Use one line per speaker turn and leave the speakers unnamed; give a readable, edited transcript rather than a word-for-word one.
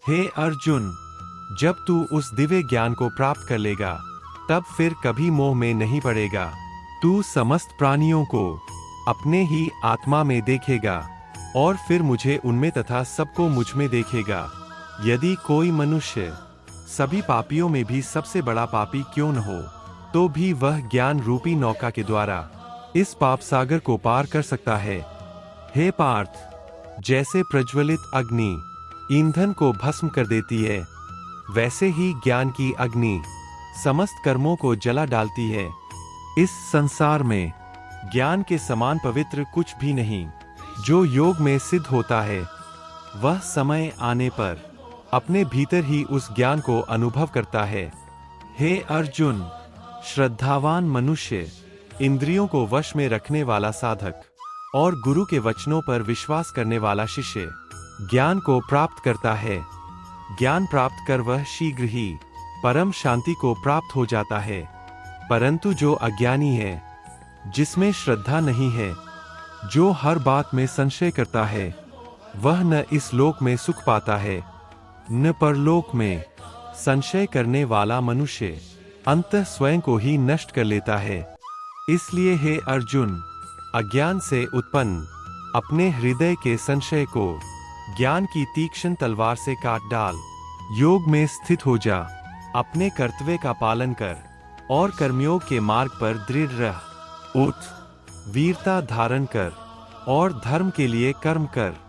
हे अर्जुन, जब तू उस दिव्य ज्ञान को प्राप्त कर लेगा, तब फिर कभी मोह में नहीं पड़ेगा। तू समस्त प्राणियों को अपने ही आत्मा में देखेगा और फिर मुझे उनमें तथा सबको मुझ में देखेगा। यदि कोई मनुष्य सभी पापियों में भी सबसे बड़ा पापी क्यों न हो, तो भी वह ज्ञान रूपी नौका के द्वारा इस पाप सागर को पार कर सकता है। हे पार्थ, जैसे प्रज्वलित अग्नि ईंधन को भस्म कर देती है, वैसे ही ज्ञान की अग्नि समस्त कर्मों को जला डालती है। इस संसार में ज्ञान के समान पवित्र कुछ भी नहीं। जो योग में सिद्ध होता है, वह समय आने पर अपने भीतर ही उस ज्ञान को अनुभव करता है। हे अर्जुन, श्रद्धावान मनुष्य, इंद्रियों को वश में रखने वाला साधक और गुरु के वचनों पर विश्वास करने वाला शिष्य ज्ञान को प्राप्त करता है। ज्ञान प्राप्त कर वह शीघ्र ही परम शांति को प्राप्त हो जाता है। परंतु जो अज्ञानी है, जिसमें श्रद्धा नहीं है, जो हर बात में संशय करता है, वह न इस लोक में सुख पाता है न परलोक में। संशय करने वाला मनुष्य अंततः स्वयं को ही नष्ट कर लेता है। इसलिए हे अर्जुन, अज्ञान से उत्पन्न अपने हृदय के संशय को ज्ञान की तीक्ष्ण तलवार से काट डाल। योग में स्थित हो जा, अपने कर्तव्य का पालन कर और कर्मयोग के मार्ग पर दृढ़ रह। उठ, वीरता धारण कर और धर्म के लिए कर्म कर।